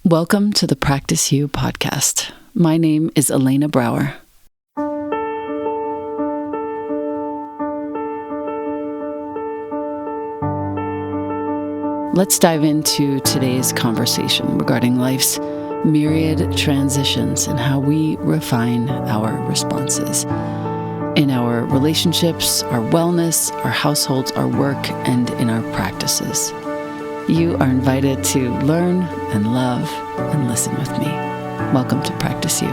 Welcome to the Practice You podcast. My name is Elena Brower. Let's dive into today's conversation regarding life's myriad transitions and how we refine our responses in our relationships, our wellness, our households, our work, and in our practices. You are invited to learn and love and listen with me. Welcome to Practice You.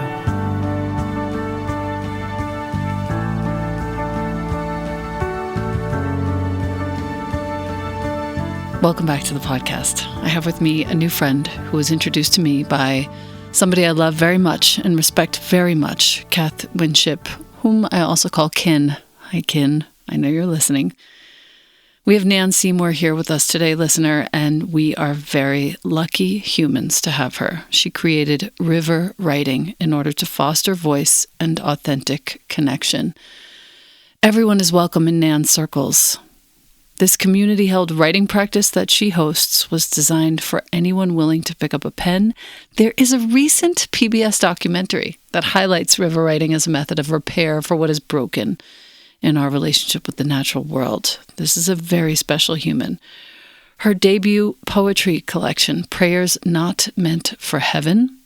Welcome back to the podcast. I have with me a new friend who was introduced to me by somebody I love very much and respect very much, Kath Winship, whom I also call Kin. Hi, Kin. I know you're listening. We have Nan Seymour here with us today, listener, and we are very lucky humans to have her. She created river writing in order to foster voice and authentic connection. Everyone is welcome in Nan's circles. This community-held writing practice that she hosts was designed for anyone willing to pick up a pen. There is a recent PBS documentary that highlights river writing as a method of repair for what is broken in our relationship with the natural world. This is a very special human. Her debut poetry collection, Prayers Not Meant for Heaven,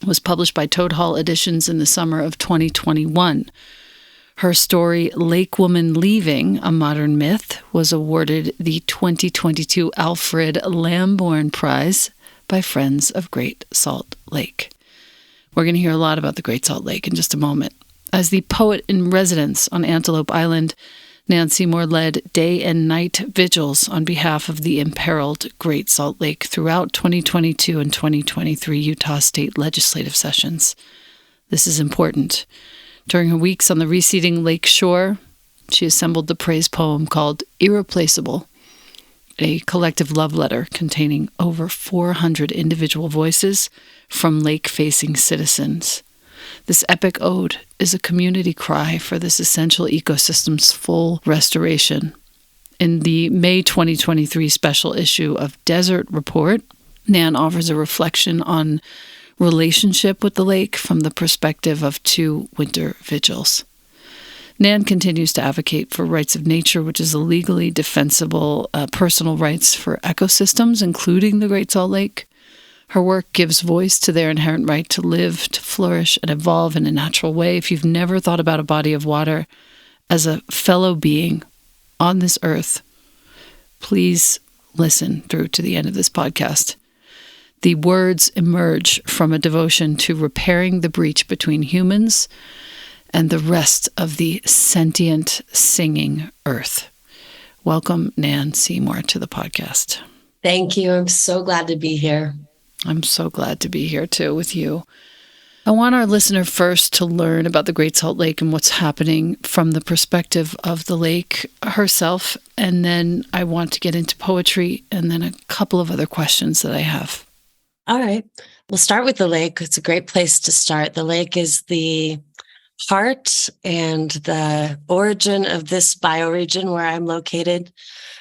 was published by Toad Hall Editions in the summer of 2021. Her story, Lake Woman Leaving, a Modern Myth, was awarded the 2022 Alfred Lambourne Prize by Friends of Great Salt Lake. We're going to hear a lot about the Great Salt Lake in just a moment. As the poet in residence on Antelope Island, Nan Seymour led day and night vigils on behalf of the imperiled Great Salt Lake throughout 2022 and 2023 Utah State legislative sessions. This is important. During her weeks on the receding lake shore, she assembled the praise poem called Irreplaceable, a collective love letter containing over 400 individual voices from lake-facing citizens. This epic ode is a community cry for this essential ecosystem's full restoration. In the May 2023 special issue of Desert Report, Nan offers a reflection on relationship with the lake from the perspective of two winter vigils. Nan continues to advocate for rights of nature, which is a legally defensible personal rights for ecosystems, including the Great Salt Lake. Her work gives voice to their inherent right to live, to flourish, and evolve in a natural way. If you've never thought about a body of water as a fellow being on this earth, please listen through to the end of this podcast. The words emerge from a devotion to repairing the breach between humans and the rest of the sentient, singing earth. Welcome, Nan Seymour, to the podcast. Thank you. I'm so glad to be here. I'm so glad to be here, too, with you. I want our listener first to learn about the Great Salt Lake and what's happening from the perspective of the lake herself, and then I want to get into poetry and then a couple of other questions that I have. All right. We'll start with the lake. It's a great place to start. The lake is the heart and the origin of this bioregion where I'm located.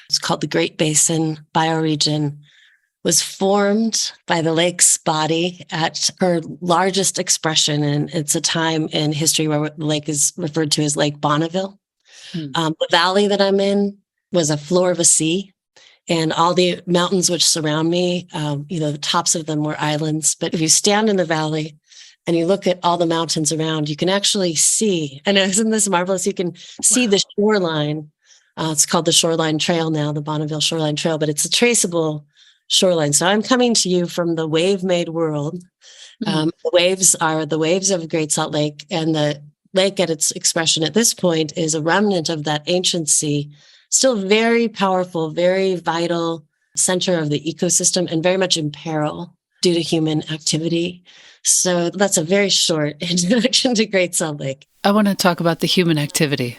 It's called the Great Basin bioregion. Was formed by the lake's body at her largest expression. And it's a time in history where the lake is referred to as Lake Bonneville. The valley that I'm in was a floor of a sea. And all the mountains which surround me, the tops of them were islands. But if you stand in the valley and you look at all the mountains around, you can actually see, and isn't this marvelous? You can see the shoreline. It's called the Shoreline Trail now, the Bonneville Shoreline Trail, but it's a traceable shoreline. So I'm coming to you from the wave-made world. The waves are the waves of Great Salt Lake, and the lake at its expression at this point is a remnant of that ancient sea, still very powerful, very vital center of the ecosystem and very much in peril due to human activity. So that's a very short introduction to Great Salt Lake. I want to talk about the human activity.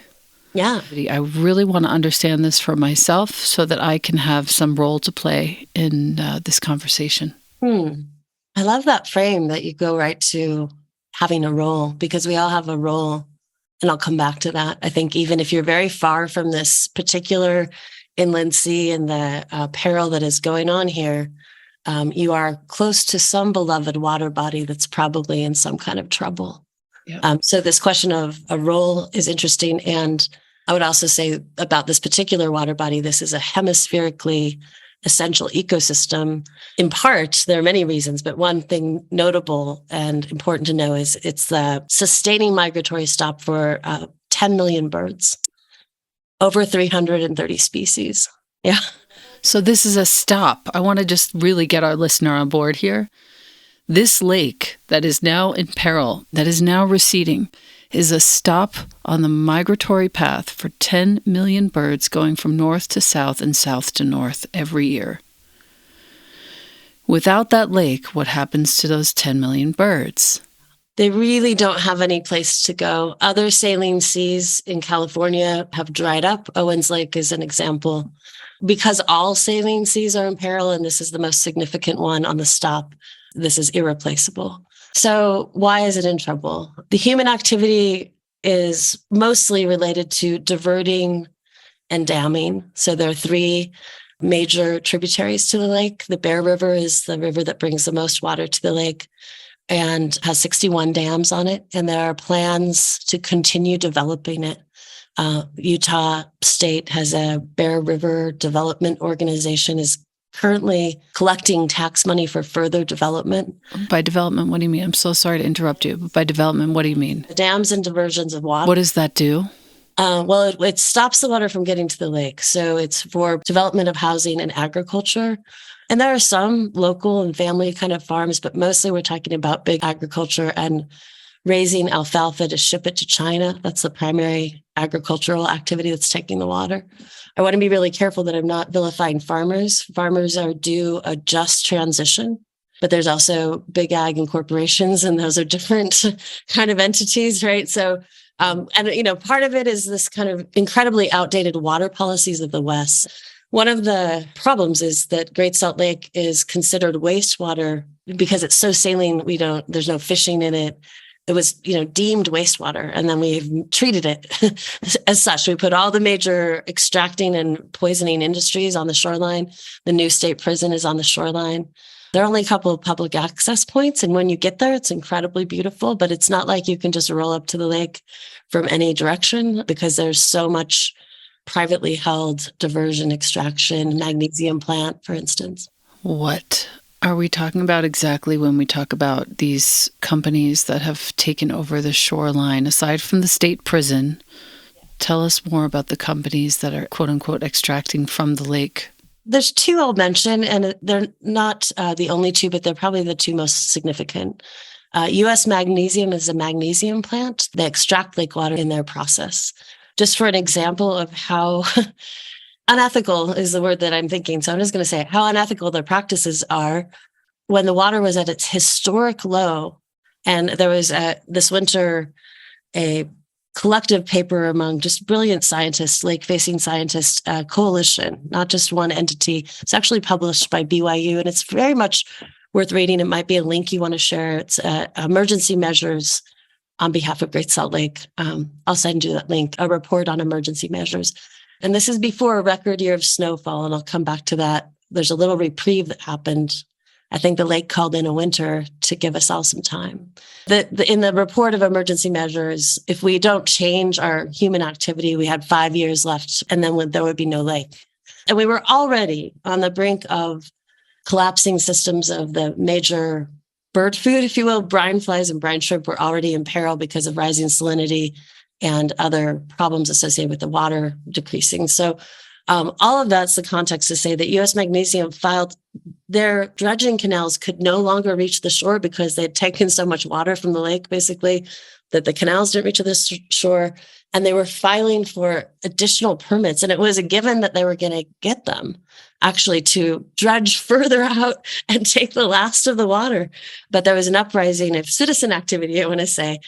Yeah. I really want to understand this for myself so that I can have some role to play in this conversation. I love that frame that you go right to having a role, because we all have a role. And I'll come back to that. I think even if you're very far from this particular inland sea and the peril that is going on here, you are close to some beloved water body that's probably in some kind of trouble. Yeah. So this question of a role is interesting. And I would also say about this particular water body, this is a hemispherically essential ecosystem. In part, there are many reasons, but one thing notable and important to know is it's the sustaining migratory stop for 10 million birds, over 330 species. Yeah. So this is a stop. I want to just really get our listener on board here. This lake that is now in peril, that is now receding, is a stop on the migratory path for 10 million birds going from north to south and south to north every year. Without that lake, what happens to those 10 million birds? They really don't have any place to go. Other saline seas in California have dried up. Owens Lake is an example. Because all saline seas are in peril, and this is the most significant one on the stop, this is irreplaceable. So why is it in trouble? The human activity is mostly related to diverting and damming. So there are three major tributaries to the lake. The Bear River is the river that brings the most water to the lake and has 61 dams on it. And there are plans to continue developing it. Utah State has a Bear River Development Organization, is currently collecting tax money for further development. By development, what do you mean? I'm so sorry to interrupt you, but by development, what do you mean? Dams and diversions of water. What does that do? Well, it stops the water from getting to the lake. So it's for development of housing and agriculture. And there are some local and family kind of farms, but mostly we're talking about big agriculture and raising alfalfa to ship it to China. That's the primary agricultural activity that's taking the water. I want to be really careful that I'm not vilifying farmers. Farmers are due a just transition, but there's also big ag and corporations, and those are different kind of entities, right? So, part of it is this kind of incredibly outdated water policies of the West. One of the problems is that Great Salt Lake is considered wastewater because it's so saline. There's no fishing in it. It was, deemed wastewater, and then we've treated it as such. We put all the major extracting and poisoning industries on the shoreline. The new state prison is on the shoreline. There are only a couple of public access points, and when you get there, it's incredibly beautiful, but it's not like you can just roll up to the lake from any direction because there's so much privately held diversion, extraction, magnesium plant, for instance. What are we talking about exactly when we talk about these companies that have taken over the shoreline? Aside from the state prison, tell us more about the companies that are, quote unquote, extracting from the lake. There's two I'll mention, and they're not the only two, but they're probably the two most significant. U.S. Magnesium is a magnesium plant. They extract lake water in their process. Just for an example of how unethical is the word that I'm thinking. So I'm just going to say how unethical their practices are. When the water was at its historic low, and there was this winter a collective paper among just brilliant scientists, lake-facing scientists, coalition, not just one entity. It's actually published by BYU, and it's very much worth reading. It might be a link you want to share. It's emergency measures on behalf of Great Salt Lake. I'll send you that link, a report on emergency measures. And this is before a record year of snowfall, and I'll come back to that. There's a little reprieve that happened. I think the lake called in a winter to give us all some time. In the report of emergency measures, if we don't change our human activity, we had 5 years left, and then there would be no lake. And we were already on the brink of collapsing systems of the major bird food, if you will. Brine flies and brine shrimp were already in peril because of rising salinity and other problems associated with the water decreasing. So all of that's the context to say that U.S. Magnesium filed their dredging canals could no longer reach the shore because they'd taken so much water from the lake, basically, that the canals didn't reach the shore. And they were filing for additional permits. And it was a given that they were going to get them actually to dredge further out and take the last of the water. But there was an uprising of citizen activity, I want to say,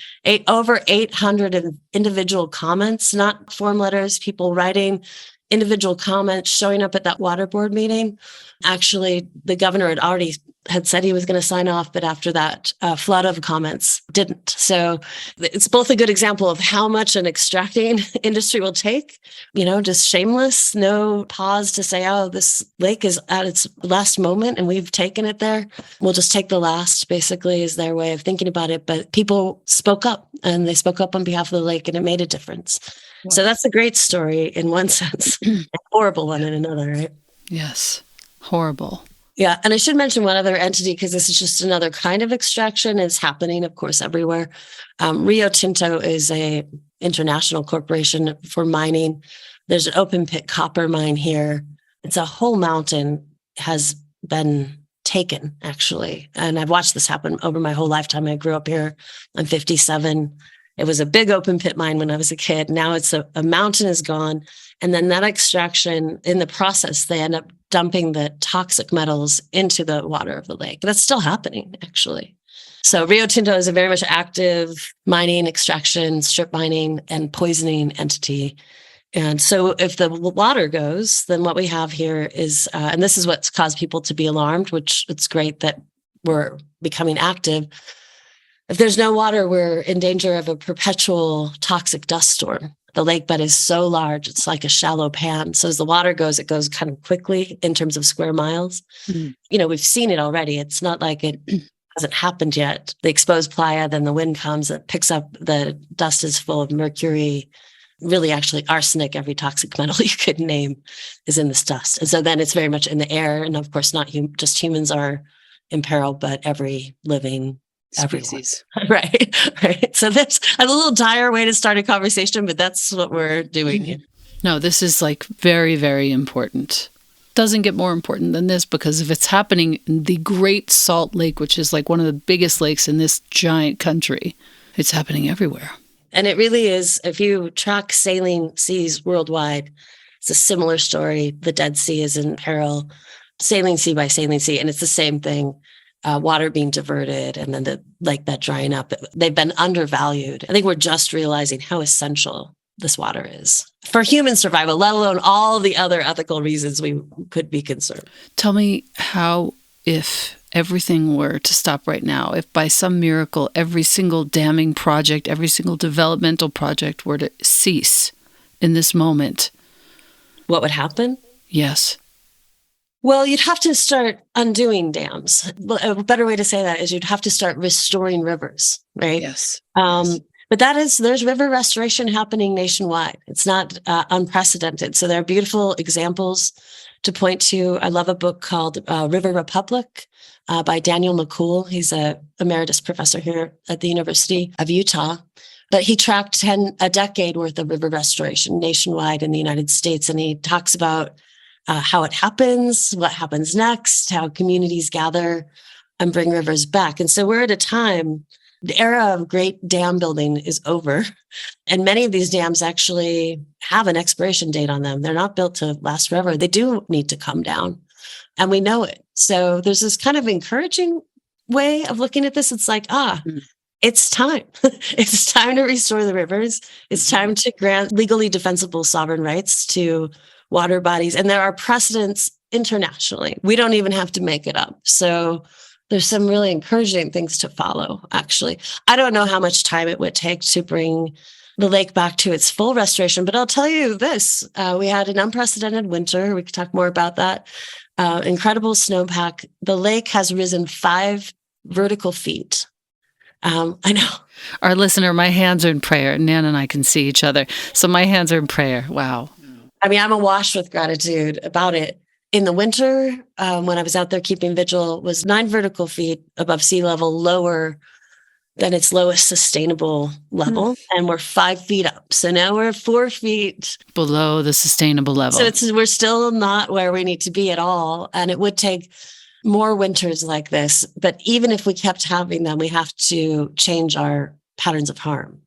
over 800 individual comments, not form letters, people writing individual comments showing up at that water board meeting. Actually, the governor had said he was going to sign off, but after that flood of comments, didn't. So it's both a good example of how much an extracting industry will take, just shameless, no pause to say, oh, this lake is at its last moment and we've taken it there. We'll just take the last, basically, is their way of thinking about it. But people spoke up, and they spoke up on behalf of the lake, and it made a difference. Wow. So that's a great story in one sense, a horrible one in another, right? Yes, horrible. Yeah. And I should mention one other entity, because this is just another kind of extraction. It's happening, of course, everywhere. Rio Tinto is a international corporation for mining. There's an open pit copper mine here. It's a whole mountain has been taken, actually. And I've watched this happen over my whole lifetime. I grew up here. I'm 57. It was a big open pit mine when I was a kid. Now it's a mountain is gone. And then that extraction, in the process, they end up dumping the toxic metals into the water of the lake. That's still happening, actually. So Rio Tinto is a very much active mining, extraction, strip mining, and poisoning entity. And so if the water goes, then what we have here is, and this is what's caused people to be alarmed, which it's great that we're becoming active. If there's no water, we're in danger of a perpetual toxic dust storm. The lake bed is so large, it's like a shallow pan. So as the water goes, it goes kind of quickly in terms of square miles. Mm-hmm. We've seen it already. It's not like it hasn't happened yet. The exposed playa, then the wind comes, it picks up, the dust is full of mercury, really actually arsenic. Every toxic metal you could name is in this dust. And so then it's very much in the air. And of course, not just humans are imperiled, but every living species. Right. So that's a little dire way to start a conversation, but that's what we're doing here. No, this is very, very important. Doesn't get more important than this, because if it's happening in the Great Salt Lake, which is one of the biggest lakes in this giant country, it's happening everywhere. And it really is. If you track saline seas worldwide, it's a similar story. The Dead Sea is in peril, saline sea by saline sea, and it's the same thing. Water being diverted, and then the lake bed drying up. They've been undervalued. I think we're just realizing how essential this water is for human survival, let alone all the other ethical reasons we could be concerned. Tell me how, if everything were to stop right now, if by some miracle every single damming project, every single developmental project were to cease in this moment, what would happen? Yes. Well, you'd have to start undoing dams. A better way to say that is you'd have to start restoring rivers, right? Yes. But there's river restoration happening nationwide. It's not unprecedented. So there are beautiful examples to point to. I love a book called River Republic by Daniel McCool. He's a emeritus professor here at the University of Utah. But he tracked a decade worth of river restoration nationwide in the United States. And he talks about how it happens, what happens next, how communities gather and bring rivers back. And so we're at a time, the era of great dam building is over. And many of these dams actually have an expiration date on them. They're not built to last forever. They do need to come down. And we know it. So there's this kind of encouraging way of looking at this. It's it's time. It's time to restore the rivers. It's time to grant legally defensible sovereign rights to water bodies. And there are precedents internationally. We don't even have to make it up. So there's some really encouraging things to follow, actually. I don't know how much time it would take to bring the lake back to its full restoration, but I'll tell you this. We had an unprecedented winter. We could talk more about that. Incredible snowpack. The lake has risen 5 vertical feet. I know. Our listener, my hands are in prayer. Nan and I can see each other. So my hands are in prayer. Wow. I mean, I'm awash with gratitude about it. In the winter, when I was out there keeping vigil, was 9 vertical feet above sea level, lower than its lowest sustainable level. And we're 5 feet up. So now we're 4 feet below the sustainable level. So we're still not where we need to be at all. And it would take more winters like this. But even if we kept having them, we have to change our patterns of harm,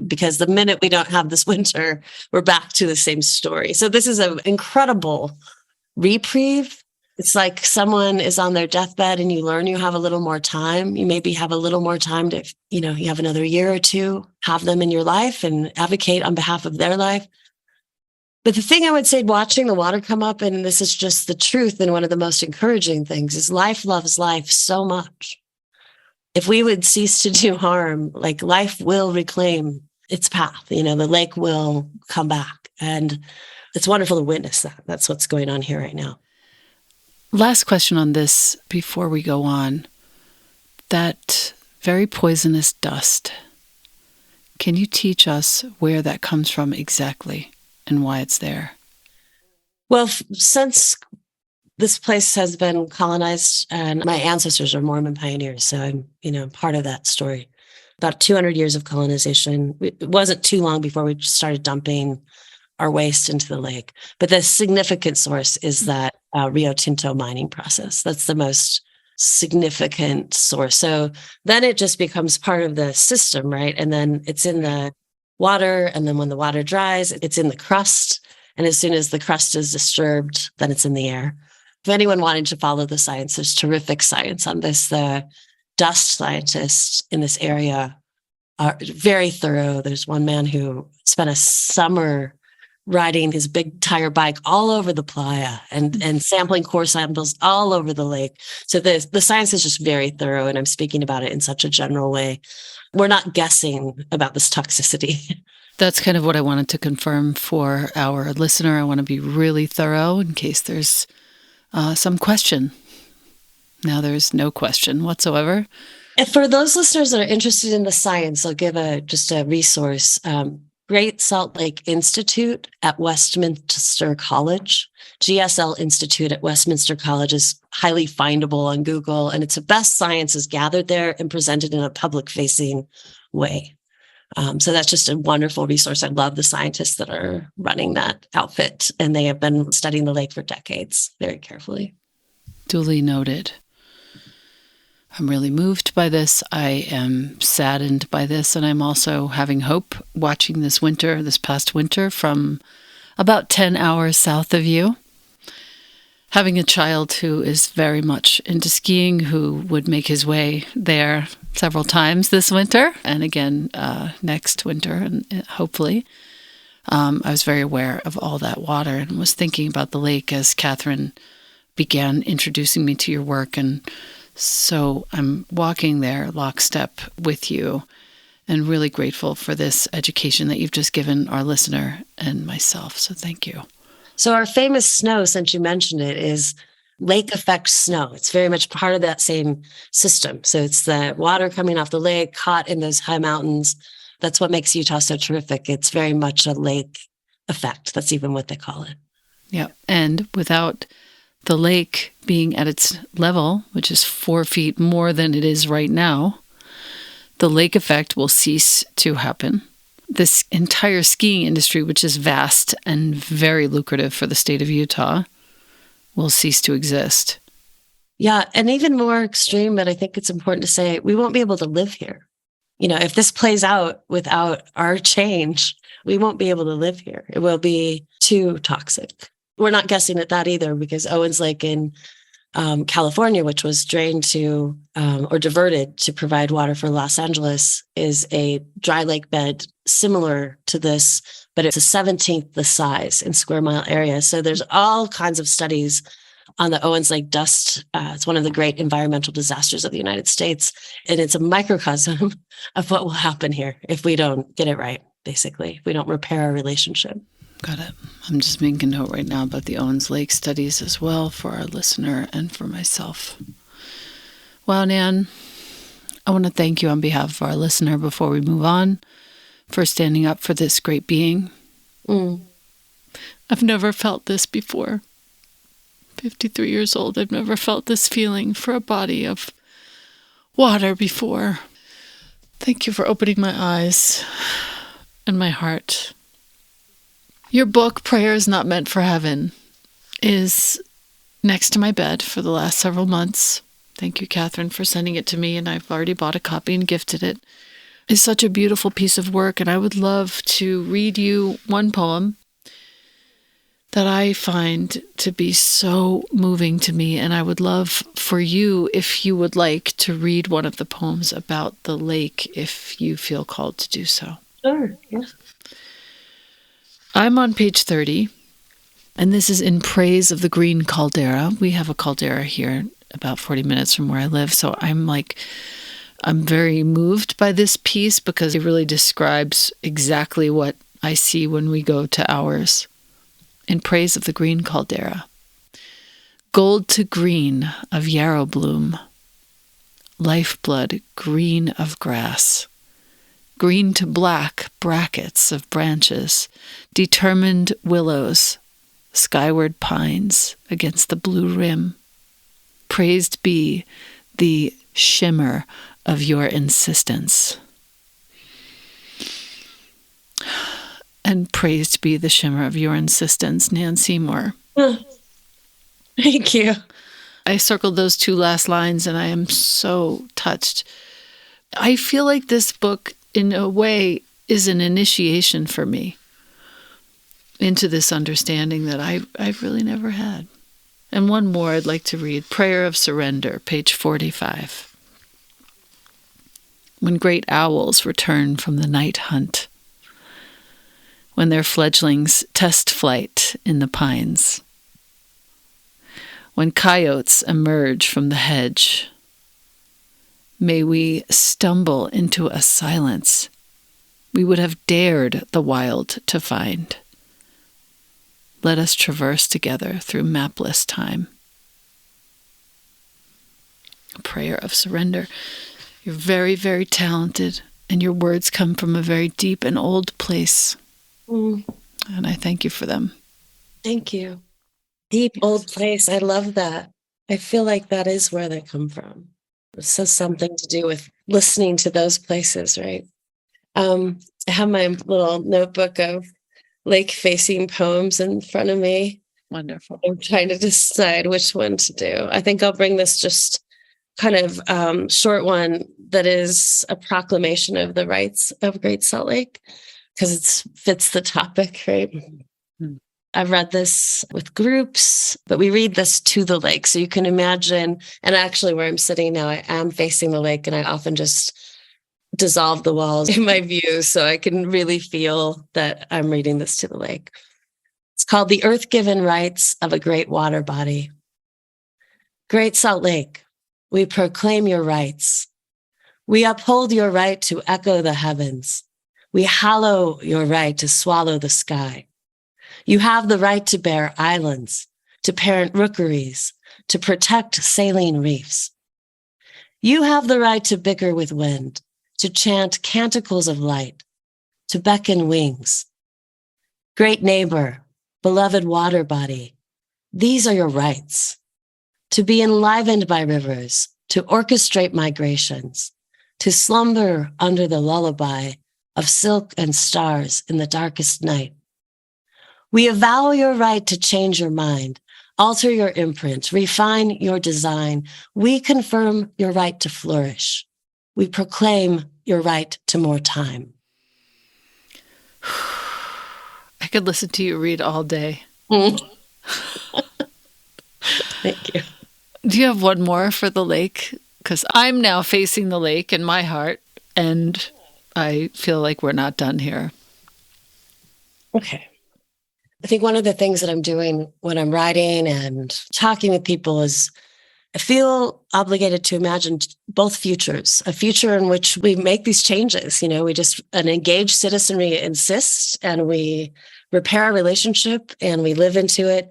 because the minute we don't have this winter, we're back to the same story. So this is an incredible reprieve. It's like someone is on their deathbed and you learn you have a little more time. You maybe have a little more time to, you have another year or two, have them in your life and advocate on behalf of their life. But the thing I would say, watching the water come up, and this is just the truth, and one of the most encouraging things is life loves life so much. If we would cease to do harm, like life will reclaim its path. The lake will come back. And it's wonderful to witness that. That's what's going on here right now. Last question on this before we go on. That very poisonous dust, can you teach us where that comes from exactly and why it's there? Well, since this place has been colonized, and my ancestors are Mormon pioneers, so I'm, part of that story. About 200 years of colonization. It wasn't too long before we started dumping our waste into the lake. But the significant source is that Rio Tinto mining process. That's the most significant source. So then it just becomes part of the system, right? And then it's in the water, and then when the water dries, it's in the crust. And as soon as the crust is disturbed, then it's in the air. If anyone wanted to follow the science, there's terrific science on this. The dust scientists in this area are very thorough. There's one man who spent a summer riding his big tire bike all over the playa and sampling core samples all over the lake. So the science is just very thorough, and I'm speaking about it in such a general way. We're not guessing about this toxicity. That's kind of what I wanted to confirm for our listener. I want to be really thorough in case there's some question. Now there's no question whatsoever. And for those listeners that are interested in the science, I'll give just a resource. Great Salt Lake Institute at Westminster College. GSL Institute at Westminster College is highly findable on Google, and it's the best science is gathered there and presented in a public-facing way. So that's just a wonderful resource. I love the scientists that are running that outfit, and they have been studying the lake for decades very carefully. Duly noted. I'm really moved by this. I am saddened by this, and I'm also having hope watching this past winter, from about 10 hours south of you. Having a child who is very much into skiing, who would make his way there several times this winter, and again next winter, and hopefully. I was very aware of all that water and was thinking about the lake as Catherine began introducing me to your work, and so I'm walking there lockstep with you and really grateful for this education that you've just given our listener and myself. So thank you. So our famous snow, since you mentioned it, is lake effect snow. It's very much part of that same system. So it's the water coming off the lake, caught in those high mountains. That's what makes Utah so terrific. It's very much a lake effect. That's even what they call it. Yeah. And without the lake being at its level, which is 4 feet more than it is right now, the lake effect will cease to happen. This entire skiing industry, which is vast and very lucrative for the state of Utah, will cease to exist. Yeah, and even more extreme, but I think it's important to say, we won't be able to live here. If this plays out without our change, we won't be able to live here. It will be too toxic. We're not guessing at that either, because Owens Lake in California, which was drained to or diverted to provide water for Los Angeles, is a dry lake bed similar to this, but it's a 17th the size in square mile area. So there's all kinds of studies on the Owens Lake dust. It's one of the great environmental disasters of the United States, and it's a microcosm of what will happen here if we don't get it right, basically, if we don't repair our relationship. Got it. I'm just making a note right now about the Owens Lake studies as well for our listener and for myself. Wow, Nan, I want to thank you on behalf of our listener before we move on for standing up for this great being. I've never felt this before. 53 years old, I've never felt this feeling for a body of water before. Thank you for opening my eyes and my heart. Your book, Prayers Not Meant for Heaven, is next to my bed for the last several months. Thank you, Catherine, for sending it to me, and I've already bought a copy and gifted it. It's such a beautiful piece of work, and I would love to read you one poem that I find to be so moving to me, and I would love for you, if you would like, to read one of the poems about the lake, if you feel called to do so. Sure, yeah. I'm on page 30, and this is in praise of the green caldera. We have a caldera here about 40 minutes from where I live, so I'm very moved by this piece because it really describes exactly what I see when we go to ours. In praise of the green caldera. Gold to green of yarrow bloom, lifeblood green of grass, green to black brackets of branches, determined willows, skyward pines against the blue rim. Praised be the shimmer of your insistence. And praised be the shimmer of your insistence, Nan Seymour. Thank you. I circled those two last lines and I am so touched. I feel like this book, in a way, is an initiation for me into this understanding that I've really never had. And one more I'd like to read, Prayer of Surrender, page 45. When great owls return from the night hunt, when their fledglings test flight in the pines, when coyotes emerge from the hedge, may we stumble into a silence we would have dared the wild to find. Let us traverse together through mapless time. A prayer of surrender. You're very, very talented, and your words come from a very deep and old place. And I thank you for them. Thank you. Deep old place. I love that. I feel like that is where they come from. It has something to do with listening to those places, right? I have my little notebook of lake-facing poems in front of me. Wonderful. I'm trying to decide which one to do. I think I'll bring this just kind of short one that is a proclamation of the rights of Great Salt Lake, because it fits the topic, right? I've read this with groups, but we read this to the lake. So you can imagine, and actually where I'm sitting now, I am facing the lake, and I often just dissolve the walls in my view so I can really feel that I'm reading this to the lake. It's called The Earth-Given Rights of a Great Water Body. Great Salt Lake, we proclaim your rights. We uphold your right to echo the heavens. We hallow your right to swallow the sky. You have the right to bear islands, to parent rookeries, to protect saline reefs. You have the right to bicker with wind, to chant canticles of light, to beckon wings. Great neighbor, beloved water body, these are your rights. To be enlivened by rivers, to orchestrate migrations, to slumber under the lullaby of silk and stars in the darkest night. We avow your right to change your mind, alter your imprint, refine your design. We confirm your right to flourish. We proclaim your right to more time. I could listen to you read all day. Thank you. Do you have one more for the lake? Because I'm now facing the lake in my heart, and I feel like we're not done here. Okay. I think one of the things that I'm doing when I'm writing and talking with people is I feel obligated to imagine both futures, a future in which we make these changes. An engaged citizenry insists, and we repair our relationship and we live into it.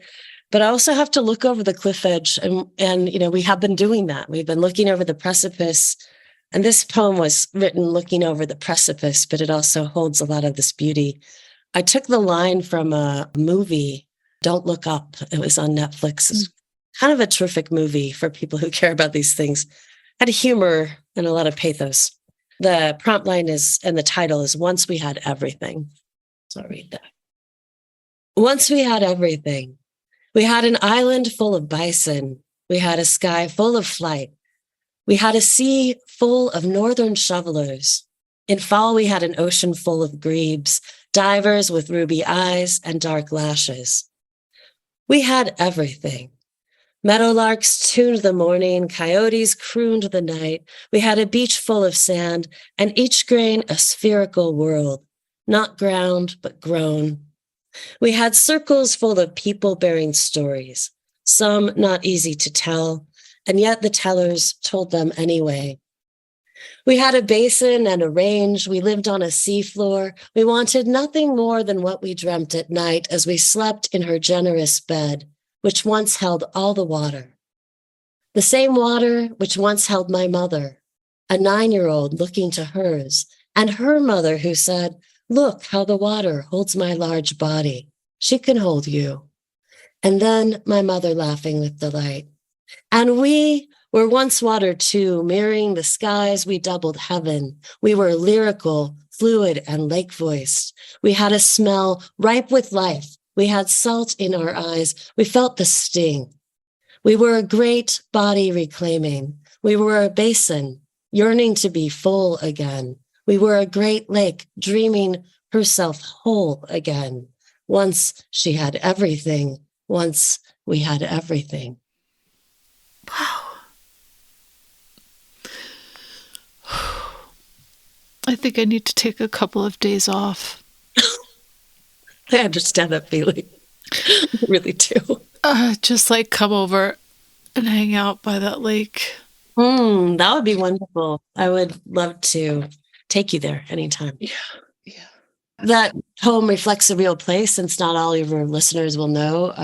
But I also have to look over the cliff edge, and we have been doing that. We've been looking over the precipice, and this poem was written looking over the precipice, but it also holds a lot of this beauty. I took the line from a movie, Don't Look Up. It was on Netflix. It's kind of a terrific movie for people who care about these things. Had humor and a lot of pathos. The prompt line is, and the title is, Once We Had Everything. So I'll read that. Once we had everything. We had an island full of bison. We had a sky full of flight. We had a sea full of northern shovelers. In fall, we had an ocean full of grebes, divers with ruby eyes and dark lashes. We had everything. Meadowlarks tuned the morning, coyotes crooned the night. We had a beach full of sand, and each grain a spherical world, not ground, but grown. We had circles full of people bearing stories, some not easy to tell, and yet the tellers told them anyway. We had a basin and a range. We lived on a seafloor. We wanted nothing more than what we dreamt at night as we slept in her generous bed, which once held all the water. The same water which once held my mother, a 9-year-old looking to hers, and her mother who said, "Look how the water holds my large body. She can hold you." And then my mother laughing with delight. And we were once water too, mirroring the skies. We doubled heaven. We were lyrical, fluid, and lake-voiced. We had a smell ripe with life. We had salt in our eyes. We felt the sting. We were a great body reclaiming. We were a basin, yearning to be full again. We were a great lake, dreaming herself whole again. Once she had everything. Once we had everything. Wow. I think I need to take a couple of days off. I understand that feeling. I really do. Just like come over and hang out by that lake. That would be wonderful. I would love to take you there anytime. Yeah. That home reflects a real place, since not all of your listeners will know.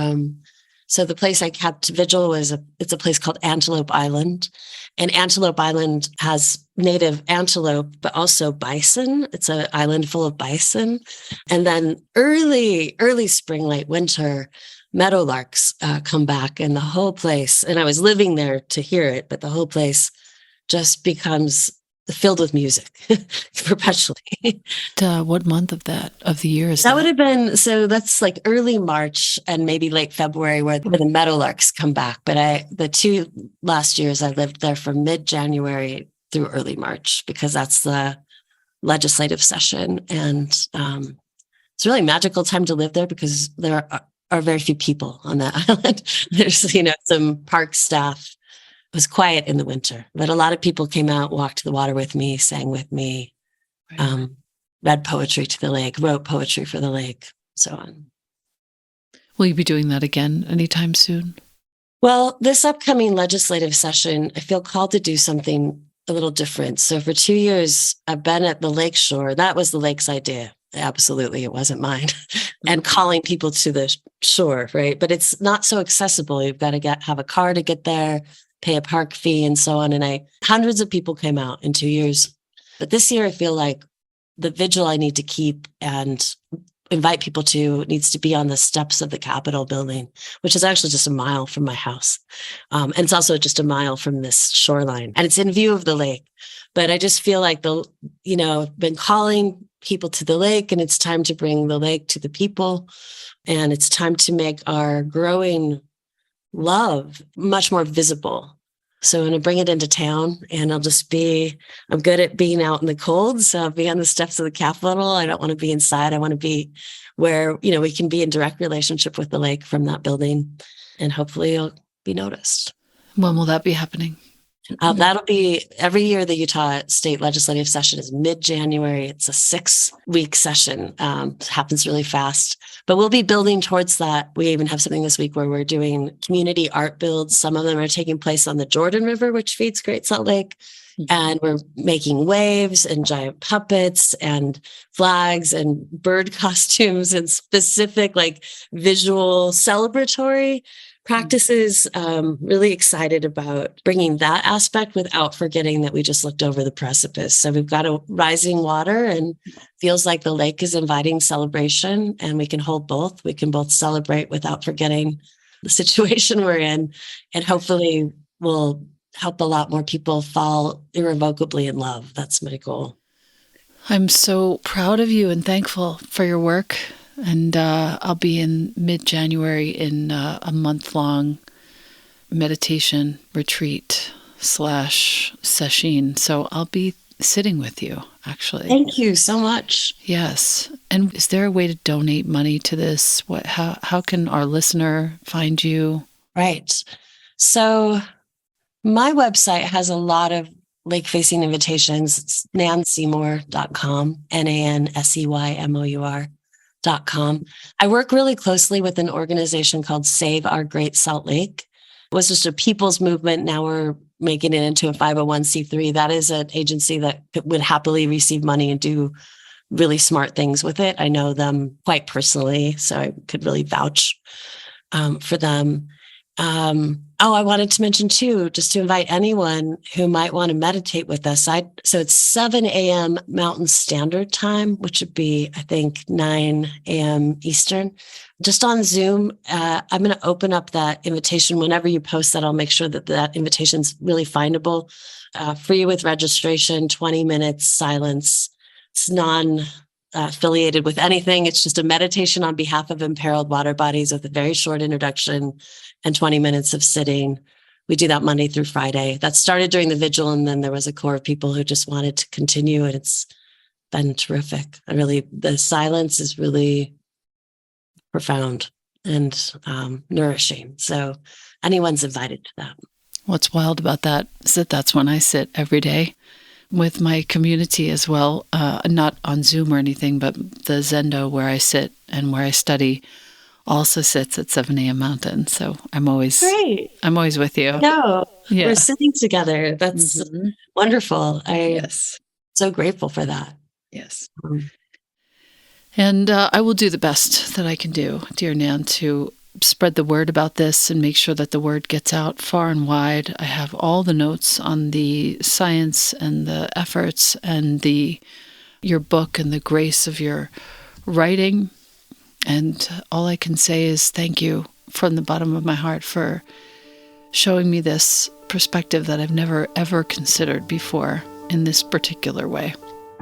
So the place I kept vigil it's a place called Antelope Island. And Antelope Island has native antelope, but also bison. It's an island full of bison. And then early spring, late winter, meadowlarks come back, and the whole place, and I was living there to hear it, but the whole place just becomes filled with music perpetually. What month of the year is that? Would have been, so that's like early March and maybe late February where the meadowlarks come back. But the 2 last years I lived there from mid-January through early March, because that's the legislative session. And it's a really magical time to live there, because there are very few people on that island. There's, some park staff. It was quiet in the winter, but a lot of people came out, walked the water with me, sang with me, read poetry to the lake, wrote poetry for the lake, so on. Will you be doing that again anytime soon? Well, this upcoming legislative session, I feel called to do something a little different. So for 2 years, I've been at the lakeshore. That was the lake's idea. Absolutely, it wasn't mine. And calling people to the shore, right? But it's not so accessible. You've got to have a car to get there, pay a park fee, and so on. And hundreds of people came out in 2 years. But this year, I feel like the vigil I need to keep and invite people to needs to be on the steps of the Capitol building, which is actually just a mile from my house. And it's also just a mile from this shoreline, and it's in view of the lake. But I just feel like I've been calling people to the lake, and it's time to bring the lake to the people. And it's time to make our growing love much more visible. So I'm going to bring it into town, and I'm good at being out in the cold. So I'll be on the steps of the Capitol. I don't want to be inside. I want to be where, we can be in direct relationship with the lake from that building, and hopefully it'll be noticed. When will that be happening? That'll be every year. The Utah State Legislative Session is mid-January. It's a 6-week session. It happens really fast, but we'll be building towards that. We even have something this week where we're doing community art builds. Some of them are taking place on the Jordan River, which feeds Great Salt Lake. And we're making waves and giant puppets and flags and bird costumes and specific visual celebratory practices. Really excited about bringing that aspect without forgetting that we just looked over the precipice. So we've got a rising water, and feels like the lake is inviting celebration, and we can hold both. We can both celebrate without forgetting the situation we're in, and hopefully we'll help a lot more people fall irrevocably in love. That's my goal. I'm so proud of you and thankful for your work. And I'll be in mid-January in a month-long meditation retreat / session. So I'll be sitting with you, actually. Thank you so much. Yes. And is there a way to donate money to this? How can our listener find you? Right. So my website has a lot of lake-facing invitations. It's nanseymour.com, NANSEYMOUR. I work really closely with an organization called Save Our Great Salt Lake. It was just a people's movement. Now we're making it into a 501c3. That is an agency that would happily receive money and do really smart things with it. I know them quite personally, so I could really vouch for them. I wanted to mention too, just to invite anyone who might want to meditate with us. So it's 7 a.m. Mountain Standard Time, which would be, I think, 9 a.m. Eastern. Just on Zoom, I'm going to open up that invitation. Whenever you post that, I'll make sure that that invitation's really findable. Free with registration, 20 minutes, silence. It's non-affiliated with anything. It's just a meditation on behalf of imperiled water bodies with a very short introduction and 20 minutes of sitting. We do that Monday through Friday. That started during the vigil, and then there was a core of people who just wanted to continue, and it's been terrific. The silence is really profound and nourishing. So anyone's invited to that. What's wild about that is that that's when I sit every day with my community as well, not on Zoom or anything, but the Zendo where I sit and where I study also sits at 7 a.m. Mountain. So I'm always with you. No, we're sitting together. That's wonderful. Yes. So grateful for that. Yes. And I will do the best that I can do, dear Nan, to spread the word about this and make sure that the word gets out far and wide. I have all the notes on the science and the efforts and your book and the grace of your writing. And all I can say is thank you from the bottom of my heart for showing me this perspective that I've never, ever considered before in this particular way.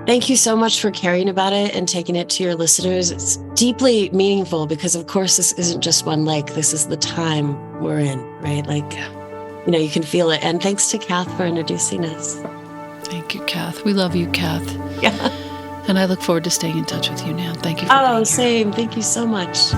Thank you so much for caring about it and taking it to your listeners. It's deeply meaningful because, of course, this isn't just one lake. This is the time we're in, right? You can feel it. And thanks to Kath for introducing us. Thank you, Kath. We love you, Kath. Yeah. And I look forward to staying in touch with you, Nan. Thank you for being here. Same. Thank you so much.